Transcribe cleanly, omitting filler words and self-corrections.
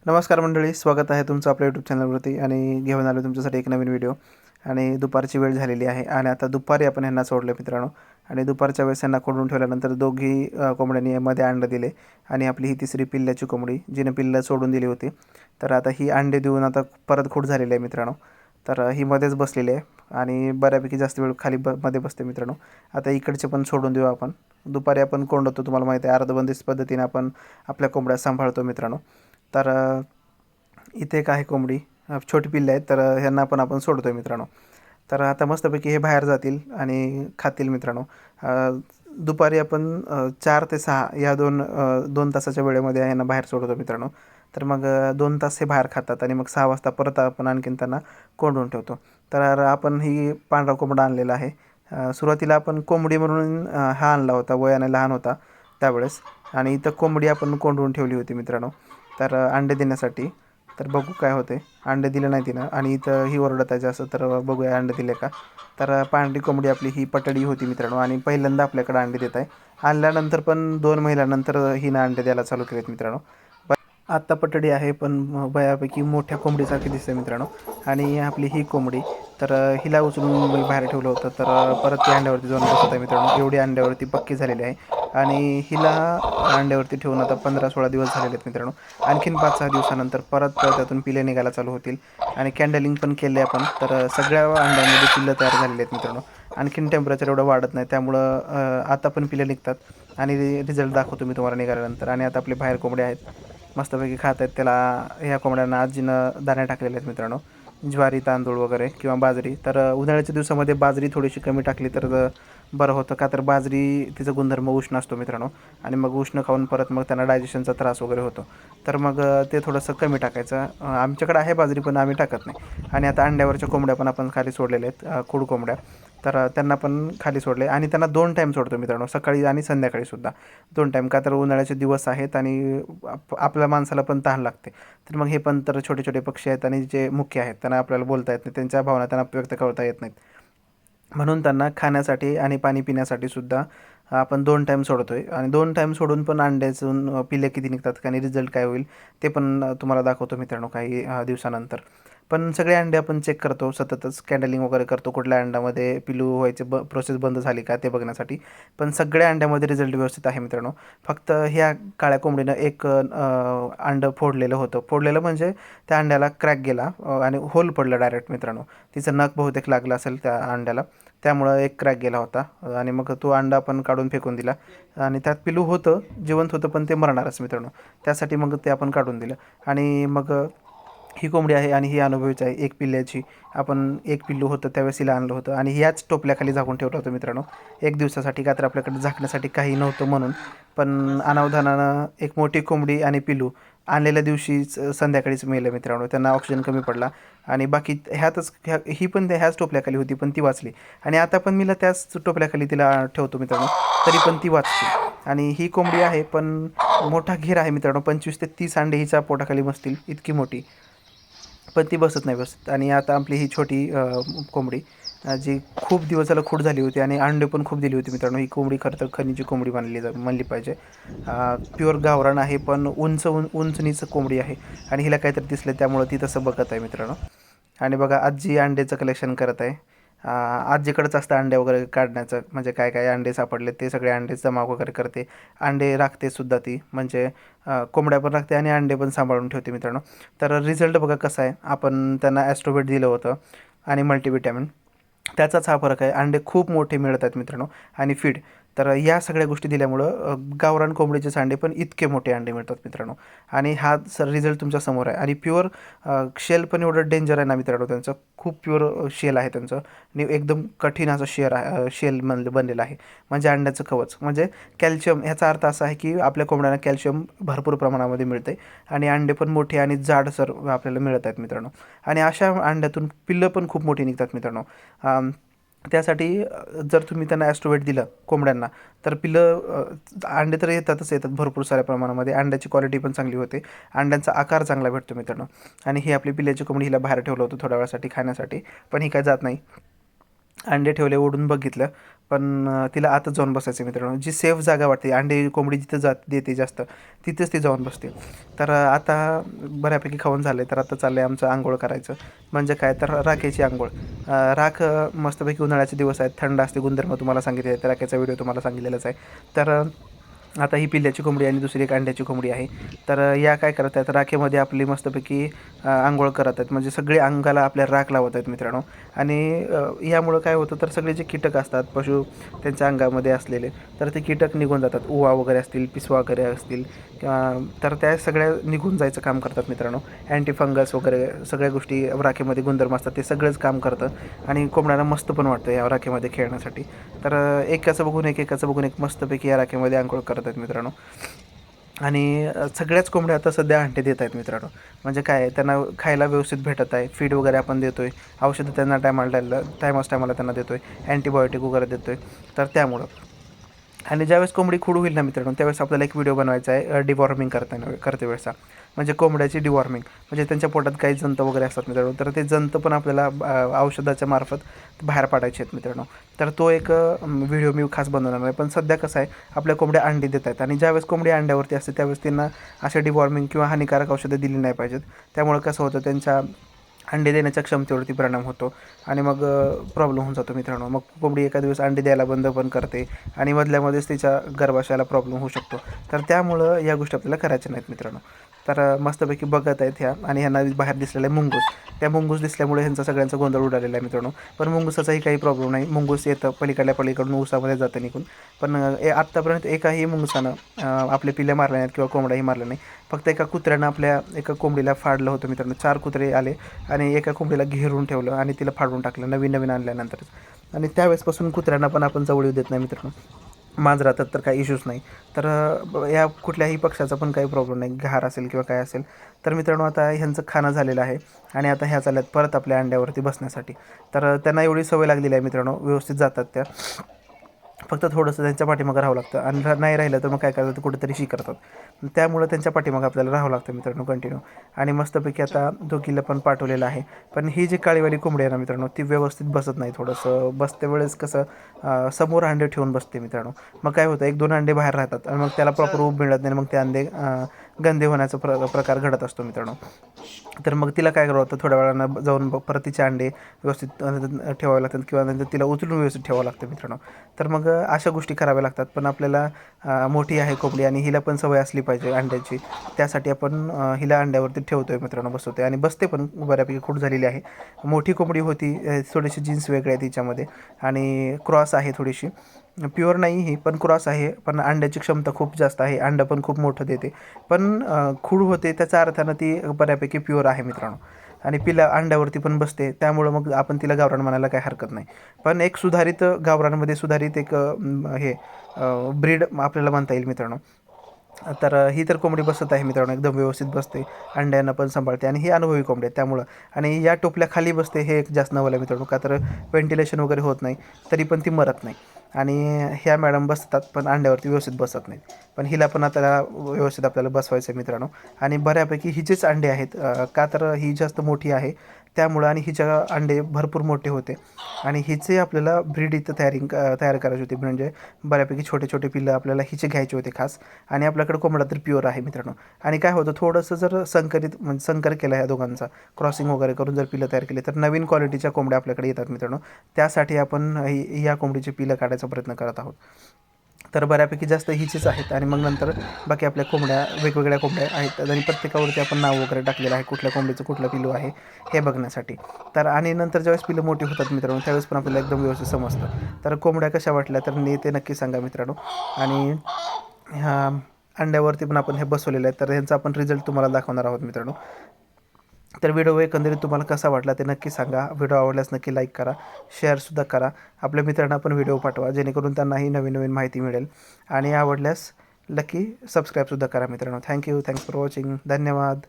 नमस्कार मंडळी, स्वागत आहे तुमचं आपल्या यूट्यूब चॅनलवरती आणि घेऊन आलो तुमच्यासाठी एक नवीन व्हिडिओ. आणि दुपारची वेळ झालेली आहे आणि आता दुपारी आपण ह्यांना सोडलं मित्रांनो. आणि दुपारच्या वेळेस ह्यांना कोंडून ठेवल्यानंतर दोघी कोंबड्यांनी मध्ये अंडं दिले आणि आपली ही तिसरी पिल्ल्याची कोंबडी जिने पिल्लं सोडून दिली होती. तर आता ही अंडे देऊन आता परत खूट झालेली आहे मित्रांनो. तर ही मध्येच बसलेली आहे आणि बऱ्यापैकी जास्त वेळ खाली मध्ये बसते मित्रांनो. आता इकडचे पण सोडून देऊ आपण. दुपारी आपण कोंडवतो, तुम्हाला माहिती आहे, अर्धबंदिस्त पद्धतीने आपण आपल्या कोंबड्या सांभाळतो मित्रांनो. तर इथे एक आहे कोंबडी, छोटी पिल्ले आहेत, तर ह्यांना पण आपण सोडतो आहे मित्रांनो. तर आता मस्तपैकी हे बाहेर जातील आणि खातील मित्रांनो. दुपारी आपण 4 ते 6 या 2 तासाच्या वेळेमध्ये ह्यांना बाहेर सोडतो मित्रांनो. तर मग 2 तास हे बाहेर खातात आणि मग 6 वाजता परत आपण आणखीन त्यांना कोंडून ठेवतो. तर आपण ही पांढरा कोंबडा आणलेला आहे. सुरुवातीला आपण कोंबडी म्हणून हा आणला होता, वयाने लहान होता त्यावेळेस. आणि इथं कोंबडी आपण कोंडून ठेवली होती मित्रांनो, तर अंडे देण्यासाठी. तर बघू काय होते. अंडे दिले नाही तिनं आणि इथं ही ओरडत आहे जास्त, तर बघूया अंडे दिले का. तर पांढरी कोंबडी आपली ही पटडी होती मित्रांनो आणि पहिल्यांदा आपल्याकडे अंडे देत आहे. आणल्यानंतर पण 2 महिन्यानंतर हिनं अंडे द्यायला चालू केलेत मित्रांनो. आत्ता पटडी आहे पण बऱ्यापैकी मोठ्या कोंबडीसारखी दिसते मित्रांनो. आणि आपली ही कोंबडी, तर हिला उचलून मी बाहेर ठेवलं होतं, तर परत ती अंड्यावरती जाऊन बसत आहे मित्रांनो. एवढी अंड्यावरती पक्की झालेली आहे आणि हिला अंड्यावरती ठेवून आता 15-16 दिवस झालेले आहेत मित्रांनो. आणखीन 5-6 दिवसानंतर परत त्यातून पिले निघायला चालू होतील आणि कॅन्डलिंग पण केले आपण. तर सगळ्या अंड्यामध्ये पिल्लं तयार झालेली आहेत मित्रांनो. आणखीन टेम्परेचर एवढं वाढत नाही, त्यामुळं आता पण पिलं निघतात आणि रिझल्ट दाखवतो मी तुम्हाला निघाल्यानंतर. आणि आता आपले बाहेर कोंबडे आहेत, मस्तपैकी खात आहेत. त्याला ह्या कोंबड्यांना आजीनं दाणे टाकलेले आहेत मित्रांनो, ज्वारी, तांदूळ वगैरे किंवा बाजरी. तर उन्हाळ्याच्या दिवसामध्ये बाजरी थोडीशी कमी टाकली तर बरं होतं, का तर बाजरी तिचा गुणधर्म उष्ण असतो मित्रांनो. आणि मग उष्ण खाऊन परत मग त्यांना डायजेशनचा त्रास वगैरे होतो. तर मग ते थोडंसं कमी टाकायचं. आमच्याकडे आहे बाजरी पण आम्ही टाकत नाही. आणि आता अंड्यावरच्या कोंबड्या पण आपण खाली सोडलेल्या आहेत, खूड कोंबड्या. तर त्यांना पण खाली सोडले आणि त्यांना 2 टाईम सोडतो मित्रांनो, सकाळी आणि संध्याकाळीसुद्धा 2 टाईम. का तर उन्हाळ्याचे दिवस आहेत आणि आपल्या माणसाला पण तहान लागते. तर मग हे पण तर छोटे छोटे पक्षी आहेत आणि जे मुख्य आहेत त्यांना आपल्याला बोलता येत नाही, त्यांच्या भावना त्यांना व्यक्त करता येत नाहीत. म्हणून त्यांना खाण्यासाठी आणि पाणी पिण्यासाठी सुद्धा आपण 2 टाईम सोडतो आहे. आणि 2 टाईम सोडून पण अंड्यातून पिल्ले किती निघतात आणि रिझल्ट काय होईल ते पण तुम्हाला दाखवतो मित्रांनो काही दिवसानंतर. पण सगळे अंडे आपण चेक करतो, सततच कॅन्डलिंग वगैरे करतो, कुठल्या अंड्यामध्ये पिलू व्हायचे प्रोसेस बंद झाली का ते बघण्यासाठी. पण सगळ्या अंड्यामध्ये रिझल्ट व्यवस्थित आहे मित्रांनो. फक्त ह्या काळ्या कोंबडीनं एक अंडं फोडलेलं होतं. फोडलेलं म्हणजे त्या अंड्याला क्रॅक गेला आणि होल पडलं डायरेक्ट मित्रांनो. तिचं नख बहुतेक लागलं असेल त्या अंड्याला, त्यामुळं एक क्रॅक गेला होता. आणि मग तो अंडा आपण काढून फेकून दिला. आणि त्यात पिलू होतं, जिवंत होतं, पण ते मरणारच मित्रांनो. त्यासाठी मग ते आपण काढून दिलं. आणि मग ही कोंबडी आहे आणि ही अनुभवीच आहे, एक पिल्ल्याची. आपण एक पिल्लू होतं त्यावेळेस हिला आणलं होतं आणि ह्याच टोपल्याखाली झाकून ठेवलं होतं मित्रांनो 1 दिवसासाठी, का तर आपल्याकडे झाकण्यासाठी काही नव्हतं म्हणून. पण अनावधानानं एक मोठी कोंबडी आणि पिलू आणलेल्या दिवशीच संध्याकाळीच मेलं मित्रांनो. त्यांना ऑक्सिजन कमी पडला आणि बाकी ही पण ह्याच टोपल्याखाली होती पण ती वाचली. आणि आता पण मीला त्याच टोपल्याखाली तिला ठेवतो मित्रांनो, तरी पण ती वाचते. आणि ही कोंबडी आहे पण मोठा घेर आहे मित्रांनो, 25 ते 30 अंडे हिच्या पोटाखाली बसतील, इतकी मोठी. पण ती बसत नाही बसत. आणि आता आपली ही छोटी कोंबडी जी खूप दिवस झालं खूट झाली होती आणि अंडे पण खूप दिली होती मित्रांनो. ही कोंबडी खरं तर खनीची कोंबडी म्हणली पाहिजे. प्युअर गावरान आहे पण उंचनीचं कोंबडी आहे. आणि हिला काहीतरी दिसलं त्यामुळं ती तसं बघत आहे मित्रांनो. आणि बघा आजी अंड्याचं कलेक्शन करत आहे. आजीकडेच असतं अंडे वगैरे काढण्याचं, म्हणजे काय काय अंडे सापडले ते सगळे अंडे जमा वगैरे करते. अंडे राखते सुद्धा ती, म्हणजे कोंबड्या पण राखते आणि अंडे पण सांभाळून ठेवते मित्रांनो. तर रिझल्ट बघा कसा आहे. आपण त्यांना ॲस्ट्रोवेट दिलं होतं आणि मल्टीविटॅमिन, त्याचाच हा फरक आहे. अंडे खूप मोठे मिळत आहेत मित्रांनो आणि फीड. तर या सगळ्या गोष्टी दिल्यामुळं गावरान कोंबडीचे अंडे पण इतके मोठे अंडे मिळतात मित्रांनो. आणि हा रिझल्ट तुमच्या समोर आहे. आणि प्युअर शेल पण एवढं डेंजर आहे ना मित्रांनो त्यांचं, खूप प्युअर शेल आहे त्यांचं. आणि एकदम कठीण असं शेल बनलेलं आहे, म्हणजे अंड्याचं कवच. म्हणजे कॅल्शियम, ह्याचा अर्थ असा आहे की आपल्या कोंबड्यांना कॅल्शियम भरपूर प्रमाणामध्ये मिळते आणि अंडे पण मोठे आणि जाडसर आपल्याला मिळत आहेत मित्रांनो. आणि अशा अंड्यातून पिल्लं पण खूप मोठी निघतात मित्रांनो. त्यासाठी जर तुम्ही त्यांना ॲस्ट्रोवेट दिलं कोंबड्यांना, तर पिल्लं अंडे तर येतात भरपूर साऱ्या प्रमाणामध्ये. अंड्याची क्वालिटी पण चांगली होते, अंड्यांचा आकार चांगला भेटतो मित्रांनो. आणि ही आपली पिल्ल्याची कोंबडी, हिला बाहेर ठेवलं होतं थोड्या वेळासाठी खाण्यासाठी, पण ही काय जात नाही. अंडे ठेवले, ओढून बघितलं, पण तिला आतच जाऊन बसायचं मित्रांनो. जी सेफ जागा वाटते, अंडे कोंबडी जिथं देते जास्त, तिथंच ती जाऊन बसते. तर आता बऱ्यापैकी खाऊन झालं आहे, तर आता चाललं आहे आमचं अंघोळ करायचं. म्हणजे काय तर राखेची अंघोळ. राख मस्तपैकी उन्हाळ्याचे दिवस आहेत, थंड असते, गुणधर्म तुम्हाला सांगितले आहेत, राखेचा व्हिडिओ तुम्हाला सांगितलेलाच आहे. तर आता ही पिल्ल्याची कोंबडी आणि दुसरी एक अंड्याची कोंबडी आहे. तर या काय करत आहेत, राखेमध्ये आपली मस्तपैकी अंघोळ करत आहेत, म्हणजे सगळे अंगाला आपल्या राख लावत आहेत मित्रांनो. आणि यामुळं काय होतं, तर सगळे जे कीटक असतात पशु त्यांच्या अंगामध्ये असलेले, तर ते कीटक निघून जातात. उवा वगैरे असतील, पिसवा वगैरे असतील, तर त्या सगळ्या निघून जायचं काम करतात मित्रांनो. अँटी फंगस वगैरे सगळ्या गोष्टी राखेमध्ये गुणधर्म असतात, ते सगळंच काम करतं. आणि कोंबड्यांना मस्त पण वाटतं या राखेमध्ये खेळण्यासाठी. तर एकाचं बघून एक मस्तपैकी या राखेमध्ये अंघोळ करत आहेत मित्रांनो. आणि सगळ्याच कोंबड्या आता सध्या अंडे देत आहेत मित्रांनो. म्हणजे काय आहे, त्यांना खायला व्यवस्थित भेटत आहे, फीड वगैरे आपण देतो आहे, औषधं त्यांना टायमाला त्यांना देतो आहे, अँटीबायोटिक वगैरे देतो आहे. तर त्यामुळं आणि ज्यावेळेस कोंबडी खूड होईल ना मित्रांनो, त्यावेळेस आपल्याला एक व्हिडिओ बनवायचा आहे डिवॉर्मिंग करते वेळेस. म्हणजे कोंबड्याची डिवॉर्मिंग, म्हणजे त्यांच्या पोटात काही जंत वगैरे असतात मित्रांनो, तर ते जंत पण आपल्याला औषधाच्या मार्फत बाहेर पाडायचे आहेत मित्रांनो. तर तो एक व्हिडिओ मी खास बनवणार आहे. पण सध्या कसं आहे, आपल्या कोंबड्या अंडी देत आहेत, आणि ज्यावेळेस कोंबडी अंड्यावरती असते त्यावेळेस त्यांना असे डिवॉर्मिंग किंवा हानिकारक औषधं दिली नाही पाहिजेत. त्यामुळे कसं होतं, त्यांच्या अंडे देण्याच्या क्षमतेवरती परिणाम होतो आणि मग प्रॉब्लेम होऊन जातो मित्रांनो. मग कोंबडी एका दिवस अंडे द्यायला बंद पण करते आणि मधल्यामध्येच तिच्या गर्भाशयाला प्रॉब्लेम होऊ शकतो. तर त्यामुळं या गोष्टी आपल्याला करायच्या नाहीत मित्रांनो. तर मस्तपैकी बघत आहेत ह्या, आणि ह्यांना बाहेर दिसलेला आहे मुंगूस. त्या मुंगूस दिसल्यामुळे ह्यांचा सगळ्यांचा गोंधळ उडालेला आहे मित्रांनो. पण मुंगूसाचाही काही प्रॉब्लेम नाही, मुंगूस येतं पलीकडून ऊसामध्ये जातं निघून. पण आत्तापर्यंत एकाही मुंगसानं आपल्या पिल्ल्या मारल्या नाहीत किंवा कोंबड्याही मारल्या नाही. फक्त एका कुत्र्यानं आपल्या एका कोंबडीला फाडलं होतं मित्रांनो. 4 कुत्रे आले आणि एका कोंबडीला घेरून ठेवलं आणि तिला फाडून टाकलं नवीन आणल्यानंतरच. आणि त्यावेळेसपासून कुत्र्यांना पण आपण जवळ येऊ देत नाही मित्रांनो. मांजरातात तर काही इश्यूज नाही. तर या कुठल्याही पक्षाचा पण काही प्रॉब्लेम नाही, घार असेल किंवा काय असेल. तर मित्रांनो, आता ह्यांचं खाणं झालेलं आहे आणि आता ह्या चालल्यात परत आपल्या अंड्यावरती बसण्यासाठी. तर त्यांना एवढी सवय लागलेली आहे मित्रांनो, व्यवस्थित जातात त्या. फक्त थोडंसं त्यांच्या पाठीमागं राहावं लागतं, आणि नाही राहिलं तर मग काय करतात, कुठेतरी करतात. त्यामुळं त्यांच्या पाठीमागं आपल्याला राहावं लागतं मित्रांनो कंटिन्यू. आणि मस्तपैकी आता दोघीला पण पाठवलेलं आहे. पण ही जी काळीवाली कोंबडी आहे ना मित्रांनो, ती व्यवस्थित बसत नाही. थोडंसं बसते वेळेस कसं समोर अंडे ठेवून बसते मित्रांनो. मग काय होतं, 1-2 अंडे बाहेर राहतात आणि मग त्याला प्रॉपर ऊब मिळत नाही, मग ते अंडे गंदे होण्याचा प्रकार घडत असतो मित्रांनो. तर मग तिला काय करावं लागतं, थोड्या वेळानं जाऊन परत तिचे अंडे व्यवस्थित ठेवावे लागतात, किंवा नंतर तिला उचलून व्यवस्थित ठेवावं लागतं मित्रांनो. तर मग अशा गोष्टी कराव्या लागतात. पण आपल्याला मोठी आहे कोंबडी आणि हिला पण सवय असली पाहिजे अंड्याची, त्यासाठी आपण हिला अंड्यावरती ठेवतो आहे मित्रांनो, बसवतो आहे आणि बसते पण बऱ्यापैकी खूप झालेली आहे. मोठी कोंबडी होती, थोडीशी जीन्स वेगळे आहे तिच्यामध्ये, आणि क्रॉस आहे थोडीशी. प्युअर नाही ही, पण क्रॉस आहे. पण अंड्याची क्षमता खूप जास्त आहे, अंडं पण खूप मोठं देते. पण खूड होते त्याच्या अर्थानं ती बऱ्यापैकी प्युअर आहे मित्रांनो. आणि पिला अंड्यावरती पण बसते, त्यामुळं मग आपण तिला गावरान म्हणायला काही हरकत नाही. पण एक सुधारित गावरानमध्ये सुधारित एक हे ब्रीड आपल्याला म्हणता येईल मित्रांनो. तर ही तर कोंबडी बसत आहे मित्रांनो, एकदम व्यवस्थित बसते, अंड्यांना पण सांभाळते, आणि ही अनुभवी कोंबडी आहे त्यामुळं. आणि या टोपल्या खाली बसते, हे एक जास्त नवल आहे मित्रांनो, का तर व्हेंटिलेशन वगैरे होत नाही, तरी पण ती मरत नाही. आणि ह्या मॅडम बसतात पण अंड्यावरती व्यवस्थित बसत नाहीत. पण हिला पण आता व्यवस्थित आपल्याला बसवायचं आहे मित्रांनो. आणि बऱ्यापैकी हिचेच अंडे आहेत, का तर ही जास्त मोठी आहे त्यामुळं, आणि हिच्या अंडे भरपूर मोठे होते. आणि हिचे आपल्याला ब्रीड इथं तयार करायची होती, म्हणजे बऱ्यापैकी छोटे छोटे पिल्लं आपल्याला हिचे घ्यायचे होते खास. आणि आपल्याकडे कोंबडा तर प्युअर आहे मित्रांनो. आणि काय होतं, थोडंसं जर म्हणजे संकर केलं ह्या दोघांचा, क्रॉसिंग वगैरे करून जर पिल्लं तयार केली, तर नवीन क्वालिटीच्या कोंबड्या आपल्याकडे येतात मित्रांनो. त्यासाठी आपण या कोंबडीची पिल्लं काढायचा प्रयत्न करत आहोत. तर बऱ्यापैकी जास्त हिचीच आहेत, आणि मग नंतर बाकी आपल्या कोंबड्या वेगवेगळ्या कोंबड्या आहेत, आणि प्रत्येकावरती आपण नाव वगैरे टाकलेलं आहे, कुठल्या कोंबडीचं कुठलं पिल्लू आहे हे बघण्यासाठी. तर आणि नंतर ज्यावेळेस पिल्लं मोठी होतात मित्रांनो, त्यावेळेस पण आपल्याला एकदम व्यवस्थित समजतं. तर कोंबड्या कशा वाटल्या तर ते नक्की सांगा मित्रांनो. आणि ह्या अंड्यावरती पण आपण हे बसवलेलं आहे, तर ह्यांचा आपण रिझल्ट तुम्हाला दाखवणार आहोत मित्रांनो. तर व्हिडिओ एकंदरीत तुम्हाला कसा वाटला ते नक्की सांगा. व्हिडिओ आवडल्यास नक्की लाईक करा, शेअरसुद्धा करा. आपल्या मित्रांना पण व्हिडिओ पाठवा, जेणेकरून त्यांनाही नवीन नवीन माहिती मिळेल. आणि आवडल्यास नक्की सबस्क्राईबसुद्धा करा मित्रांनो. Thank you, thanks for watching. धन्यवाद.